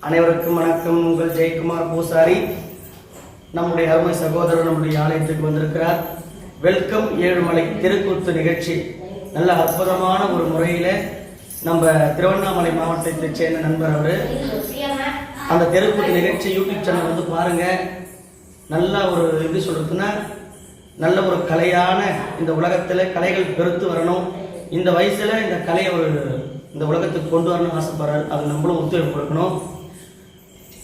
அனைவருக்கும் வணக்கம். உங்கள் ஜெயக்குமார் பூசாரி. நம்முடைய அருமை சகோதரர் நம்முடைய ஆலயத்துக்கு வந்திருக்கிறார். வெல்கம் ஏழுமலை தெருக்கூத்து நிகழ்ச்சி நல்ல அற்புதமான ஒரு முறையில நம்ம திருவண்ணாமலை மாவட்டத்தை சேர்ந்த நண்பர் அவரு. அந்த தெருக்கூத்து நிகழ்ச்சி யூடியூப் சேனல் வந்து பாருங்க. நல்ல ஒரு எப்படி சொல்றதுன்னா நல்ல ஒரு கலையான இந்த உலகத்துல கலைகள் பெருத்து வரணும். இந்த வயசுல இந்த கலையை ஒரு இந்த உலகத்துக்கு கொண்டு வரணும்னு ஆசைப்படுறாரு. அது நம்மளும் ஒத்துழைப்பு கொடுக்கணும்.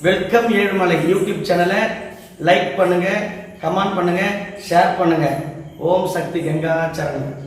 வெல்கம் ஏழுமலை யூடியூப் சேனலை லைக் பண்ணுங்க, கமெண்ட் பண்ணுங்க, ஷேர் பண்ணுங்க. ஓம் சக்தி கங்கா சரணம்.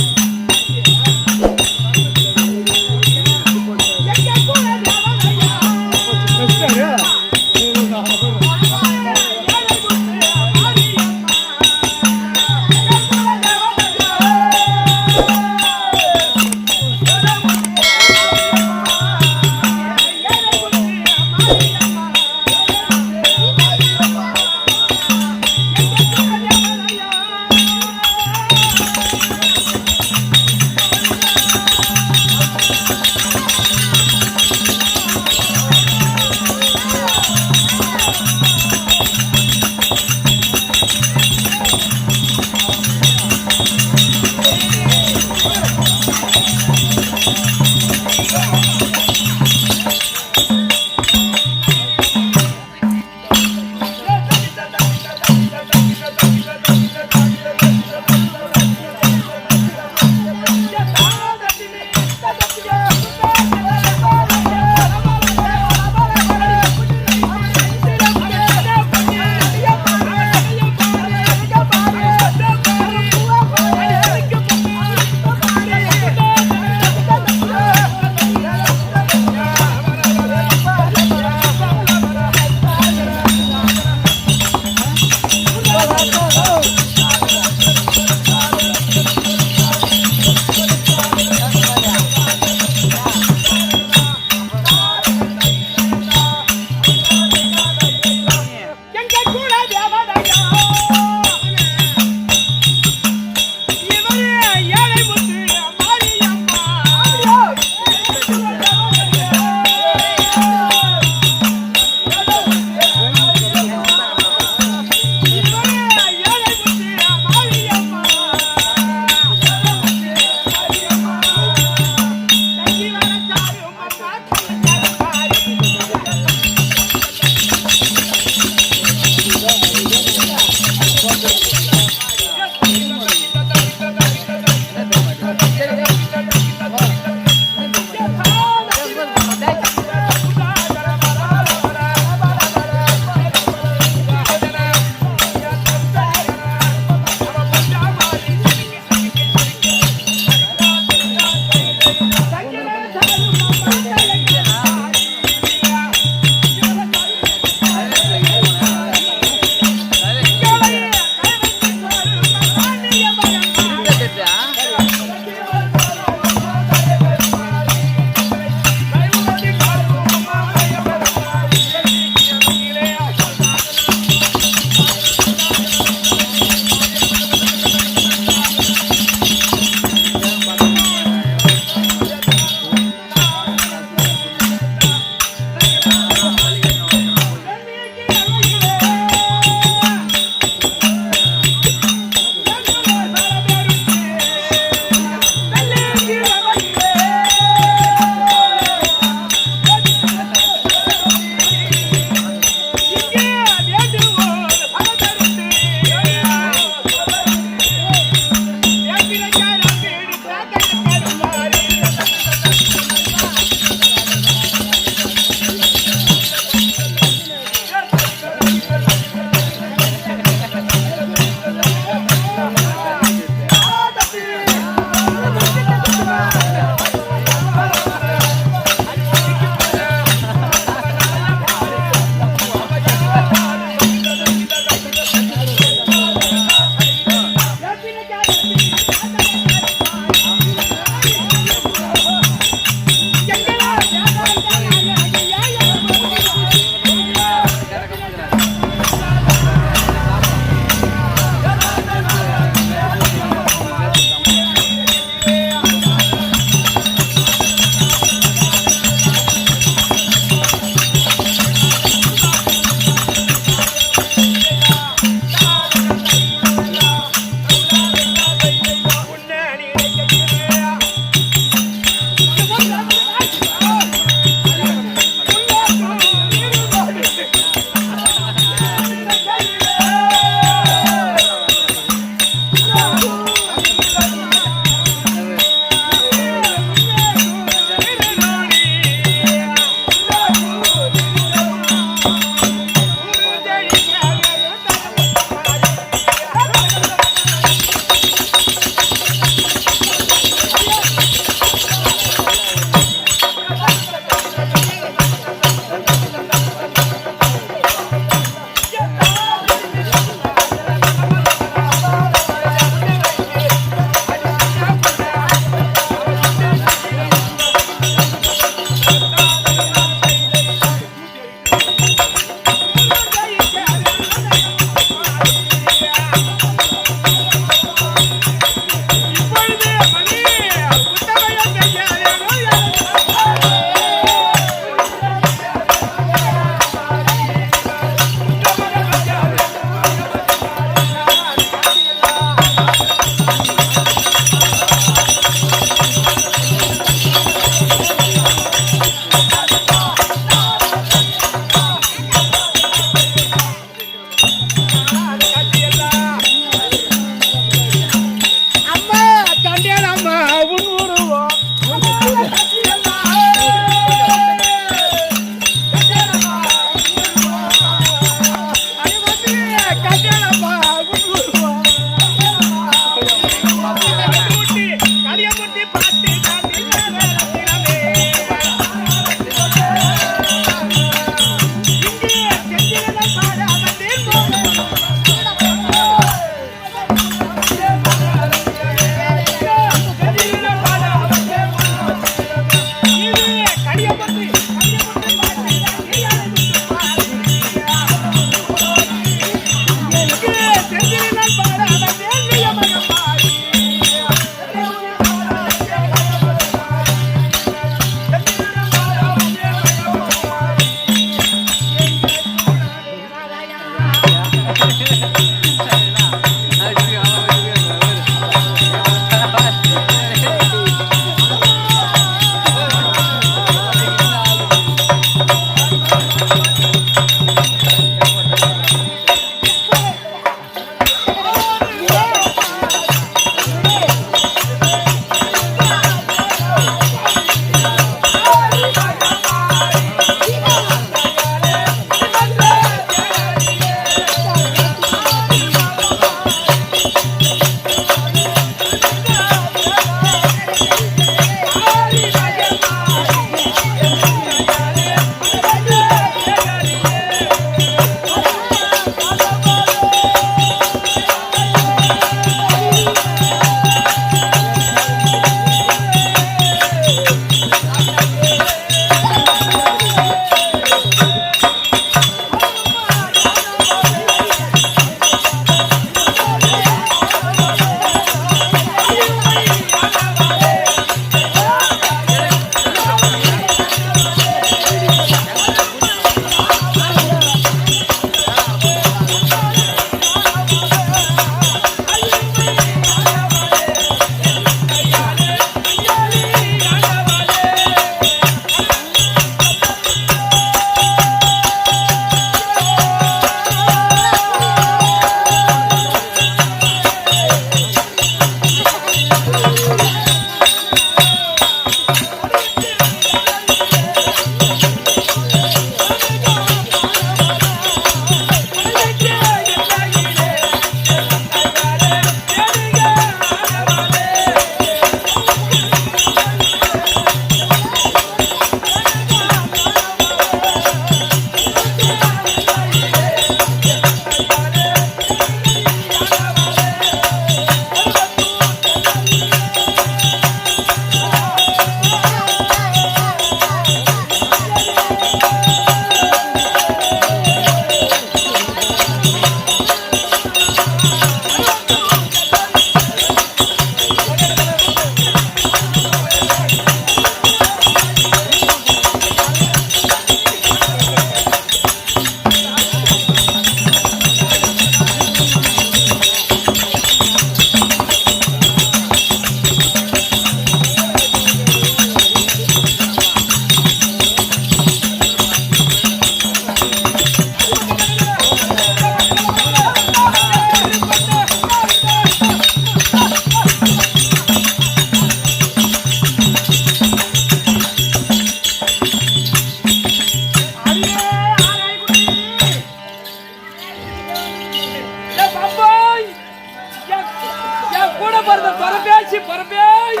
போறது பரபேசி பரபேய்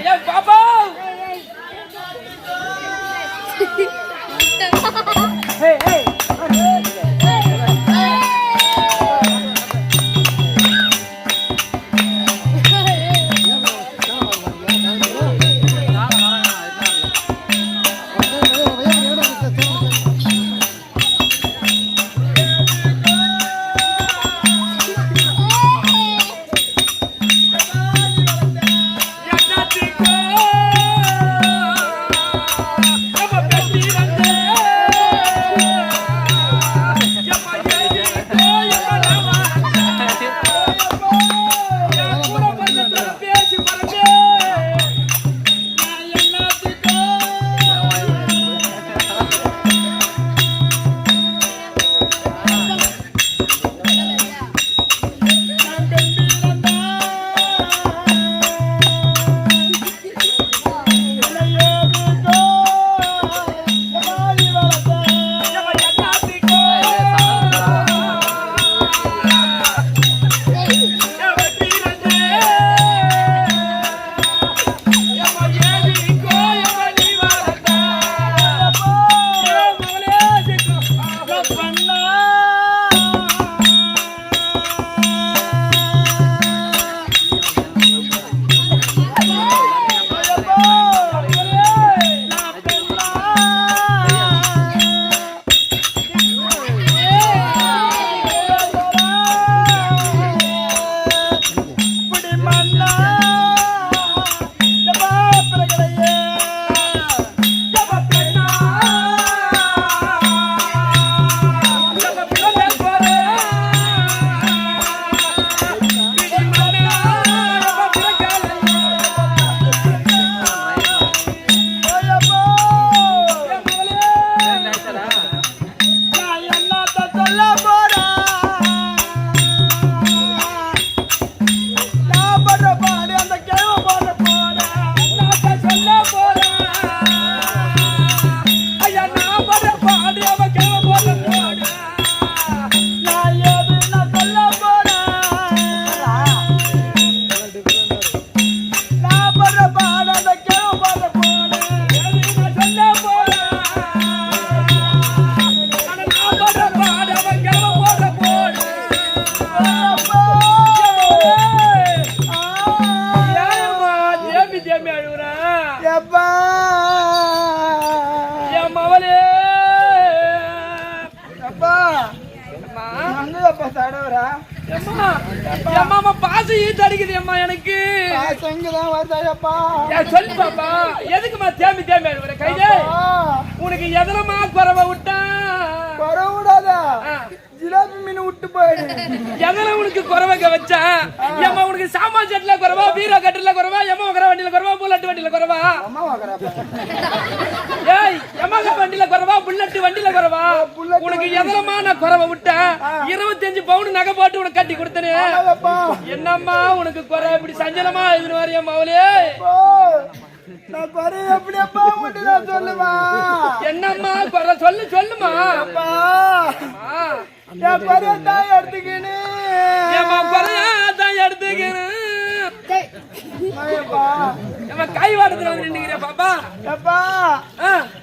ஏ பாபா எனக்கு சொல்லு பாப்பா எதுக்குமா தேம்பி தேம்பி அழுவுற கைதே உனக்கு எதனமா குறவை விட்டா குறவை விடாதா ஜிலேபி மீன் விட்டு போயிடு எதன உனக்கு குறவை வச்சா ஏமா உனக்கு சாமான் செட்ல குறவா பீரோ கட்டில குறவா எம்மா வகர வண்டியில குறவா புல்லட் வண்டியில குறவா ஏய் எம்மா வண்டியில குறவா புல்லட் வண்டியில குறவா உனக்கு எதனமா நான் குறவை விட்டா 25 பவுன் நகை போட்டு உனக்கு கட்டி கொடுத்தனே என்னம்மா உனக்கு குறை இப்படி சஞ்சலமா இதுன்னு வரையா மாவளே நான் குறை எப்படி அப்பா உன்கிட்ட நான் சொல்லுமா என்னம்மா குறை சொல்லு சொல்லுமா அப்பா என் குறையத்தான் எடுத்துக்கினு ஏமா குறையத்தான் எடுத்துக்கினு கை வாடத்துல வந்து நின்னுக்கிறியா பாப்பா அப்பா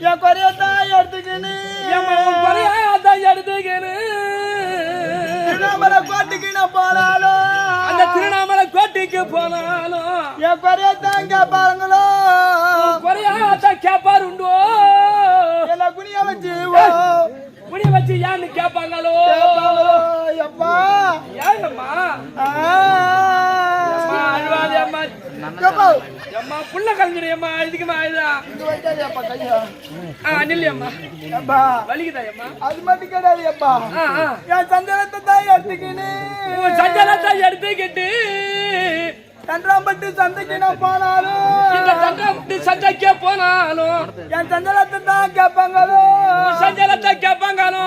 என் குறையத்தான் எடுத்துக்கினு ஏமா குறையத்தான் எடுத்துக்கினு திருவண்ணாமலை கோட்டைக்கு நான் போனாலும் அந்த திருவண்ணாமலை கோட்டைக்கு போனாலும் என் குறையத்தான் கேட்பாங்களோ குறையாத்தான் கேட்பாரு உண்டோ எல்லாம் குனிய வச்சு குனிய வச்சு ஏன்னு கேட்பாங்களோ எப்பா ஏங்கம்மா அழுவாது அம்மா அம்மா புள்ள கலைஞ்சிடும்மா இதுக்குமா நில்லையம்மா வலிக்குதாயம்மா அது மட்டும் கிடையாது அப்பா என் சஞ்சலத்தை தான் எடுத்துக்கின்னு சஞ்சலத்தை எடுத்துக்கிட்டு சந்திராம்பட்டு சந்தைக்கு நான் போனாலும் இந்த சந்திராம்பட்டு சந்தைக்கே போனாலும் என் சஞ்சலத்தை தான் கேட்பாங்களோ சஞ்சலத்தை கேட்பாங்களோ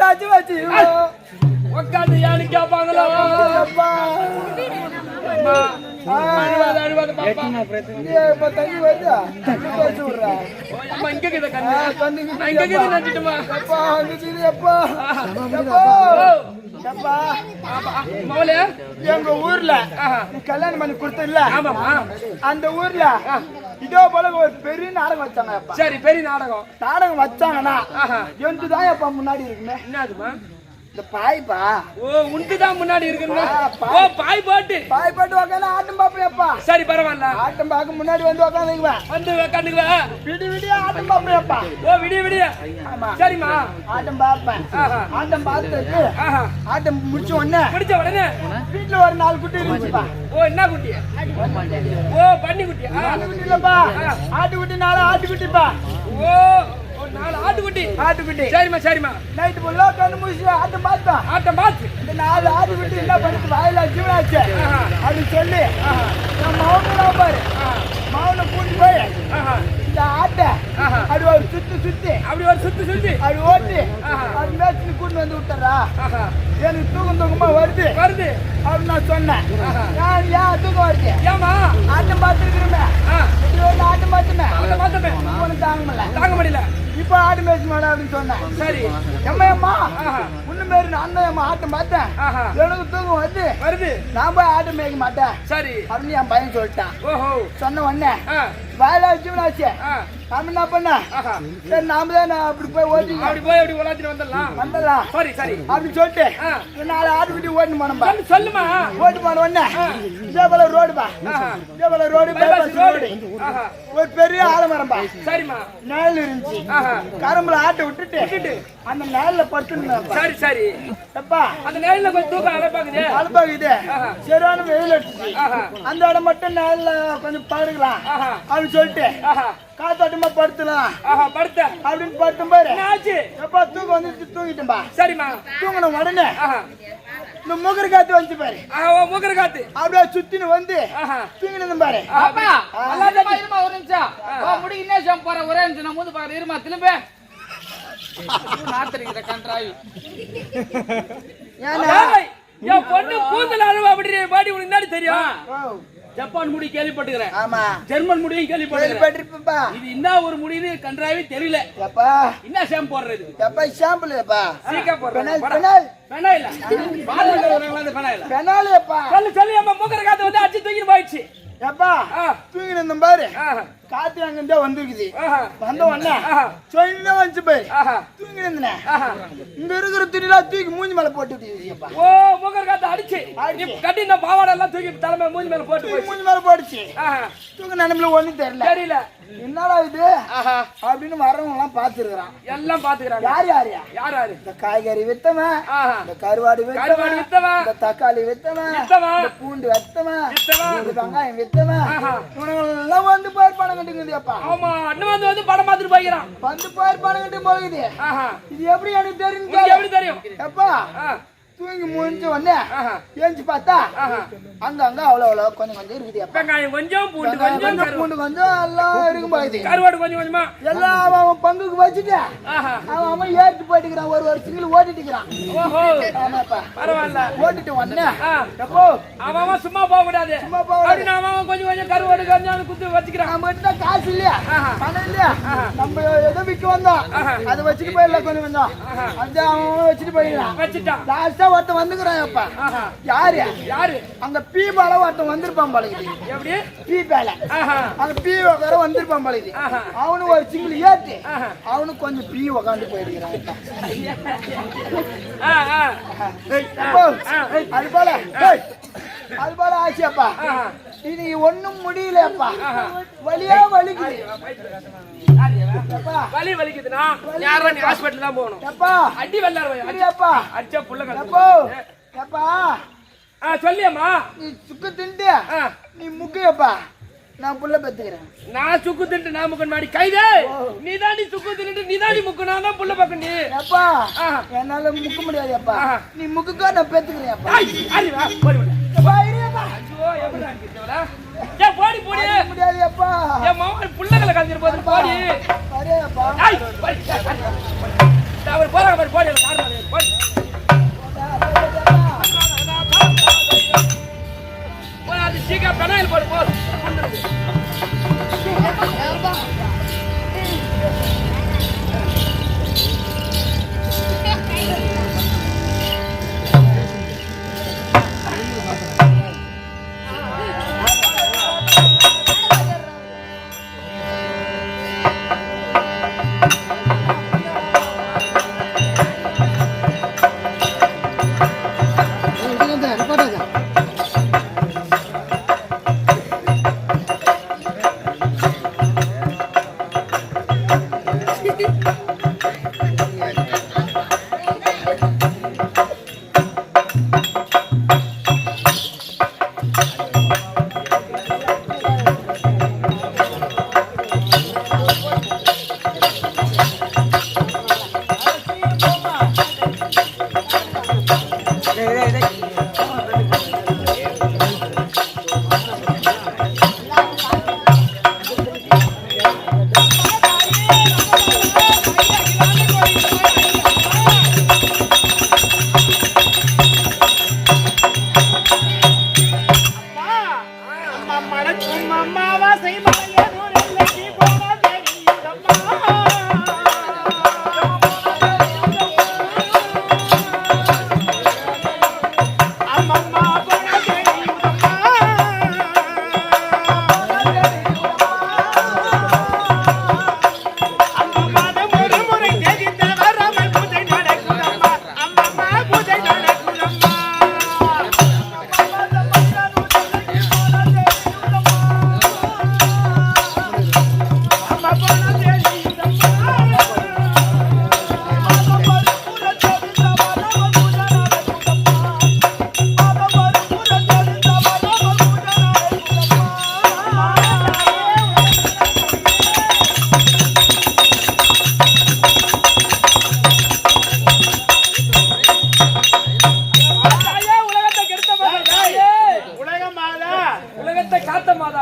சாட்சி வச்சு உட்காந்து ஏன்னு கேட்பாங்களோ அப்பா மோலே எங்க ஊர்ல நீ கல்யாணம் பண்ணி கொடுத்தல ஆமாமா அந்த ஊர்ல இதோ போல ஒரு பெரிய நாடகம் வச்சாங்க அப்பா. சரி பெரிய நாடகம் வச்சாங்கன்னா எந்துதான் அப்பா முன்னாடி இருக்குமே என்னதுமா இந்த பாய்ப்பா. ஓ உண்டுதான் முன்னாடி இருக்குன்னா ஓ பாய் போட்டு உக்காந்து ஆட்டம் பாப்பேப்பா. சரி பரவாயில்ல ஆட்டம் பார்க்க முன்னாடி வந்து உக்காந்துக்குவேன். வந்து உக்காந்துக்குவேன். விடிய ஆட்டம் பாப்பேப்பா. ஓ விடிய ஆமா சரிம்மா ஆட்டம் பாப்பேன். ஆட்டம் பார்த்துட்டு ஆட்டம் முடிச்ச உடனே வீட்டுல ஒரு 4 குட்டி இருந்துச்சுப்பா. ஓ என்ன குட்டி? ஓ பண்ணி குட்டியா? குட்டி இல்லப்பா, ஆட்டுக்குட்டி. 4 ஆட்டுக்குட்டிப்பா. ஓ 4 ஆட்டுக்குட்டி. சரிம்மா நைட்டு ஃபுல்லா கண்ணு முடிச்சு ஆட்டம் பார்த்து இந்த 4 ஆட்டுக்குட்டி என்ன பண்ணிட்டு வாயில ஜீவனாச்சு அப்படின்னு சொல்லி என் மௌனம் பாரு. மௌனை கூட்டி போய் இந்த ஆட்டை அப்படி ஒரு சுத்தி அப்படி ஓட்டி அது மேய்ச்சி கூட்டு வந்து விட்டுறா. எனக்கு தூக்கமா வருது அப்படின்னு நான் சொன்னேன். ஏன் தூக்கம் வருது? ஏமா ஆட்டம் பார்த்துருக்கிறேன். ஆட்டம் பார்த்துமே உனக்கு தாங்க முடியல. இப்ப ஆடு மேய்ச்சி மாட அப்படின்னு சொன்னேன். சரி எம்மா முன்ன மாரி நான் தான் ஆட்டம் பார்த்தேன். எனக்கு தூக்கம் வருது. நான் போய் ஆட்டம் மேய்க்க மாட்டேன் சரி அப்படின்னு என் பையன் சொல்லிட்டான். ஓஹோ சொன்ன உடனே வாயில வச்சு அவன் என்ன பண்ண சரி நாம தான் அப்படி போய் ஓட்டி அப்படி உலாத்திட்டு வந்துடலாம். சரி அப்படின்னு சொல்லிட்டு 4 ஆட்டுக்குட்டி ஓட்டு போனோம்பா. சொல்லுமா ஓட்டு போன உடனே இதே போல ரோடுப்பா. இதே போல ரோடு ஒரு பெரிய ஆலமரம்பா. சரிம்மா நிழல் இருந்துச்சு. கரும்புல ஆட்டை விட்டுட்டு அந்த நிழல்ல படுத்துருந்தேன். சரி எப்பா அந்த நிழல்ல கொஞ்சம் தூக்கம் அலப்பாகுது. சரியான வெயில் அடிச்சு அந்த இடம் மட்டும் நிழல்ல கொஞ்சம் படுக்கலாம் அப்படின்னு சொல்லிட்டு காத்தாட்டமா படுத்தலாம் அப்படின்னு படுத்தும் பாரு. எப்பா தூக்கம் வந்து தூங்கிட்டேன்பா. சரிம்மா தூங்கின உடனே இந்த முகர காத்து வந்து பாரு. முகர காத்து அப்படியே சுத்தின்னு வந்து தூங்கினது பாரு. ஒரு நிமிஷம் முடிக்க என்ன போற ஒரே நிமிஷம் நான் மூந்து பாரு இருமா திரும்ப நாத்திரிக்கிற கன்றாவி என் பொண்ணு கூந்தல் அழுவ அப்படி பாடி உனக்கு என்ன தெரியும்? ஜப்பான் முடி கேள்விப்பட்டுக்கிறேன். ஆமா ஜெர்மன் முடியும் கேள்விப்பட்டுக்கிறேன். இது என்ன ஒரு முடின்னு கன்றாவே தெரியல. என்ன ஷாம்பு போடுறது? ஷாம்புல சீக்கா போடுறது. சொல்லி அம்மா மூக்கற காத்து வந்து அடிச்சு தூக்கி போயிடுச்சு. எப்பா தூங்கின பாரு காத்து அங்கிருந்தே வந்துருக்குது. வந்த உடனே சொன்ன வந்து போய் தூங்கி இருந்தேன். இங்க இருக்கிற துணிலாம் தூக்கி மூஞ்சி மேல போட்டு. ஓ மூக்கற காத்து அடிச்சு கட்டி இந்த பாவாடை எல்லாம் தூக்கி தலைமை மூஞ்சி மேல போட்டுச்சு. தூங்க நினைவுல ஒண்ணும் தெரியல. என்னடா இது அப்படின்னு வரவங்க எல்லாம் பாத்துருக்கான். எல்லாம் பாத்துக்கிறாங்க. யாரு? இந்த காய்கறி வித்தவன், இந்த கருவாடு வித்தவன், இந்த தக்காளி வித்தவன், இந்த பூண்டு வித்தவன், இந்த வெங்காயம் வித்தவன், இவனுங்க எல்லாம் வந்து பாரு பணம் கட்டுங்குதுப்பா. ஆமா அண்ணன் வந்து படம் பார்த்துட்டு போய்க்கிறான். வந்து பாரு பணம் கட்டு போகுது. இது எப்படி எனக்கு தெரியும்? எப்பா தூங்கி முடிஞ்ச உடனே ஏஞ்சி பார்த்தா அங்க அவ்வளவு கொஞ்சம் இருக்குது. வெங்காயம் கொஞ்சம் பூண்டு கொஞ்சம் எல்லாம் இருக்கும் போகுது. கருவாடு கொஞ்சமா எல்லாம் அவன் பங்குக்கு வச்சுட்டு அவன் ஏறிட்டு போயிட்டுக்கிறான். ஒரு சிங்கிள் ஓட்டிட்டு இருக்கிறான். பரவாயில்ல ஓட்டிட்டு உடனே அவன் சும்மா போக கூடாது. அவன் கொஞ்சம் கருவாடு கொஞ்சம் குத்து வச்சுக்கிறான். நம்ம காசு இல்லையா பணம் இல்லையா நம்ம எதோ விற்க வந்தோம் அதை வச்சுட்டு போயிடலாம். கொஞ்சம் அது அவன் வச்சுட்டு போயிடலாம். லாஸ்டா ஒருத்தன் வந்துக்கிறான்ப்பா. யாரு அங்க பீ பால ஒருத்தன் வந்திருப்பான் பழகுது. எப்படி பீ பால அங்க பீ வேற வந்திருப்பான் பழகுது. அவனு ஒரு சிங்கிள் ஏத்து அவனு கொஞ்சம் பீ உக்காந்து போயிருக்கிறான். அது போல ஆச்சியாப்பா. இது ஒண்ணும் முடியலப்பா. வலிக்குது. வலி வலிக்குதுன்னா யாரும் நீ ஹாஸ்பிடல் தான் போகணும். அடி வெள்ளாருப்பா அடிச்சா புள்ள சொல்லியம்மா நீ சுக்கு திண்டு நீ முக்கியப்பா. நான் புள்ள பெத்துக்கிறேன். நான் சுக்கு திண்டு நான் முக்கன் மாடி கைதே நீ தாண்டி சுக்கு திண்டு நீ தாண்டி முக்கு நான் தான் புள்ள பக்கம் நீ. அப்பா என்னால முக்க முடியாதுப்பா. நீ முக்குக்கா நான் பெத்துக்கிறேன். போடி போடி முடியாதுப்பா. என் மாமன் புள்ளகளை கலந்துட்டு போது போடி. அவர் போறாங்க போடி அது சீக்கிரம் பெனாயில் போடு போது.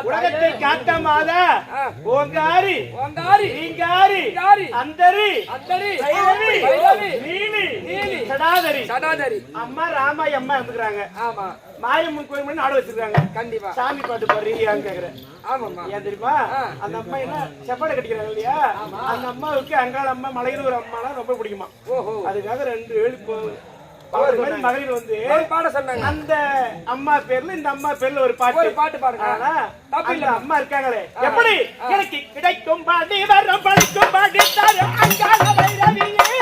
உலகத்தை காத்த மாதா ஓங்காரி ஈங்காரி அந்தரி பைரவி நீலி சடாதரி அம்மா ராமாயி அம்மா இருந்துக்கிறாங்க. ஆமா மாரியம்மன் கோயில் நாடு வச்சிருக்காங்க. கண்டிப்பா சாமி பாட்டு பாடுறீங்கன்னு கேக்குறேன். ஆமாமா ஏன் தெரியுமா? அந்த அம்மா என்ன செப்பாடை கட்டிக்கிறாங்க இல்லையா? அந்த அம்மாவுக்கு அங்காள அம்மா மலையூர் அம்மானா ரொம்ப பிடிக்குமா. அதுக்காக 2 மகளிர் வந்து பாட சொன்னாங்க. அந்த அம்மா பேர்ல இந்த அம்மா பேர்ல ஒரு பாட்டு பாடுங்க. அந்த அம்மா இருக்காங்களே எப்படி எனக்கு கிடைக்கும் பாடி வரும் படிக்கும் பாடி தாரு அங்காள பைரவியே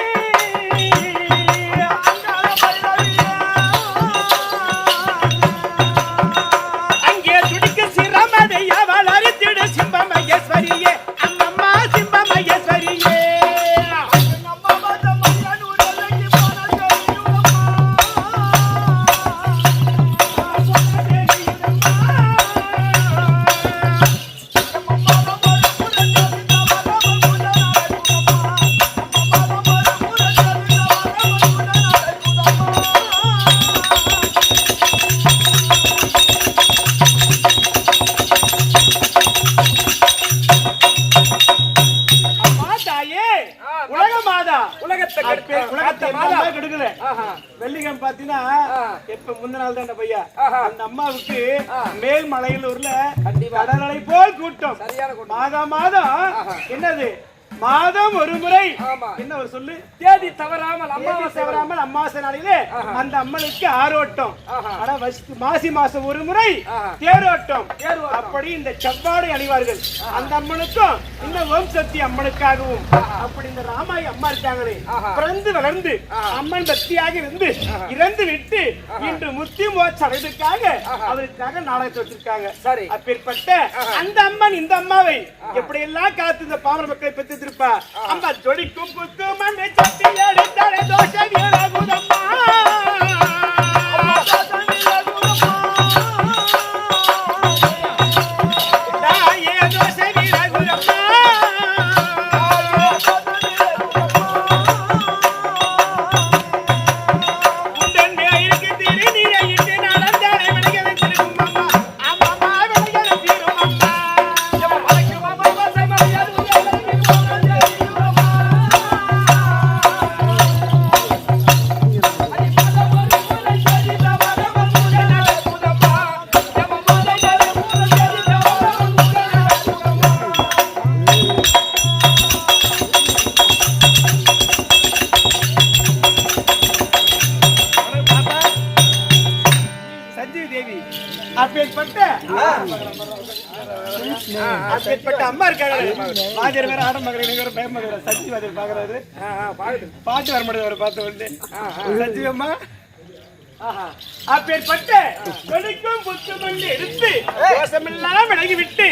அங்கே துடிக்க சிரமதை அவள் அறித்திடு சிம்ப மகேஸ்வரியே அம்மம்மா சிம்ப மகேஸ்வரியே வெள்ளிகம் பாத்தீங்கன்னா எப்ப முந்த நாள் தான் பையா அந்த அம்மாவுக்கு மேல்மலையிலூர்ல கடலலை போல் கூட்டம். மாதம் என்னது மாதம் ஒரு முறை என்ன ஒரு சொல்லு தேதி தவறாமல் அமாவாசை நாளிலே அந்த அம்மனுக்கு ஆரோட்டம். ஆனா மாசி மாசம் ஒரு முறை தேரோட்டம். அப்படி இந்த செவ்வாடை அணிவார்கள் அந்த அம்மனுக்கும் இந்த ஓம் சக்தி அம்மனுக்காகவும். அப்படி இந்த ராமாயி அம்மா இருக்காங்களே பிறந்து வளர்ந்து அம்மன் பக்தியாக இருந்து இறந்து விட்டு இன்று முத்தி மோட்ச அடைவதற்காக அவருக்காக நாடகத்தை வச்சிருக்காங்க. அப்பேற்பட்ட அந்த அம்மன் இந்த அம்மாவை எப்படி எல்லாம் காத்து இந்த பாமர மக்களை பெற்று அம்மா ஜொடிக்கும் புத்தும் மண்ணை சட்டி எடுத்தாலே தோஷ வீரகுதம்மா அம்மா இருக்காங்க. பாஜர் வேற ஆடம் பாக்குறாரு, பயம் பாக்குறாரு, சச்சி பாஜர் பாக்குறாரு, பாட்டு வர மாட்டேன் பார்த்து வந்து சச்சி அம்மா அப்பேற்பட்ட கொடிக்கும் புத்துமல்லி எடுத்து தோஷமெல்லாம் விலகி விட்டு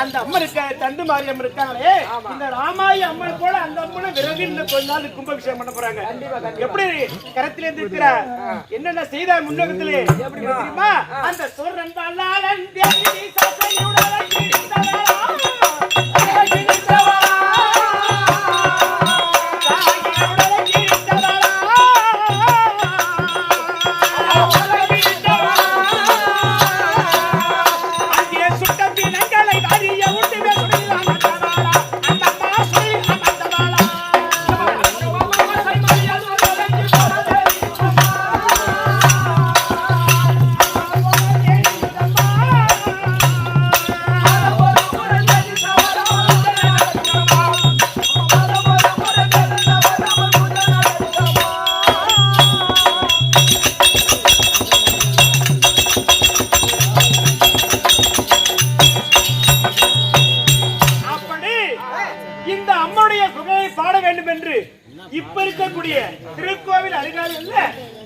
அந்த அம்மன் இருக்க தண்டு மாரியம்மன் இருக்காங்களே இந்த ராமாயி அம்மன் போல அந்த அம்மனும் விரைவில் இன்னும் கொஞ்ச நாள் கும்பாபிஷேகம் பண்ண போறாங்க. எப்படி கரத்திலே இருக்கிற என்னென்ன செய்தார் முன்னோகத்திலே எப்படி தெரியுமா? அந்த சோரன் பாலாளன் தேவி சாசையுடன்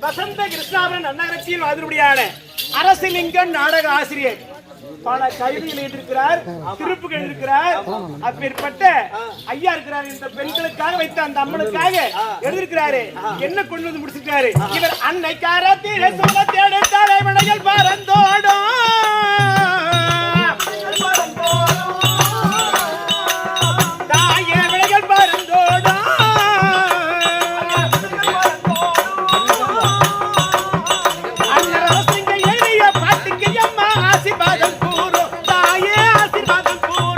வசந்த கிருஷ்ணாபுரம் நன்னகரத்தில் அதனுடையான அரசலிங்கம் நாடக ஆசிரியர் பல கவிதைகள் எழுதியிருக்கிறார், திருப்புகள் எழுதியிருக்கிறார். அப்பேற்பட்ட ஐயா இருக்கிறார். இந்த பெண்களுக்காக வைத்த அந்த அம்மனுக்காக எழுதியிருக்கிறாரு. என்ன கொண்டு வந்து முடிச்சிருக்காரு இவர்? அன்னைக்கார தீர சொல்ல தேட தலைவனைகள் பறந்தோடும் தாயே விளைகள் பறந்தோடும் அன்னரசிங்க எளிய பாட்டுக்கு அம்மா ஆசீர்வாதம் கூறும் தாயே ஆசீர்வாதம் கூறும்.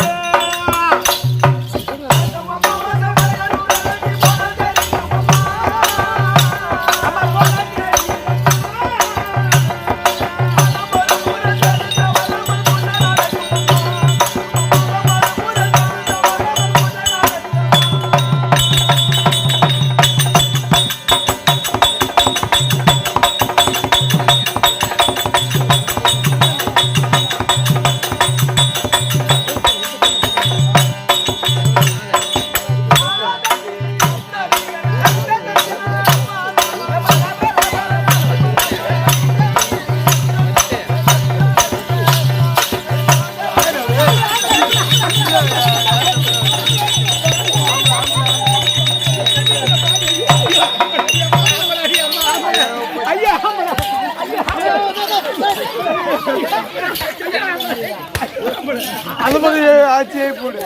அனுமதி ஆட்சியை போடு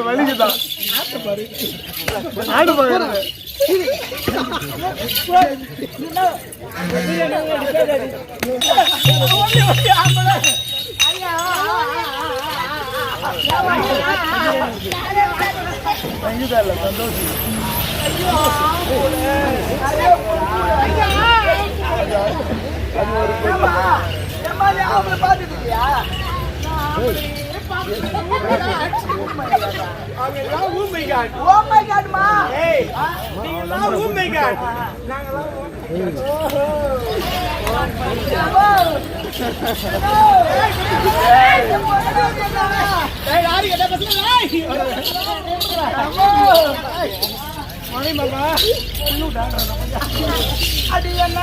வலிக்குதான் ஆடு பாக்குறது சந்தோஷம். அடி என்ன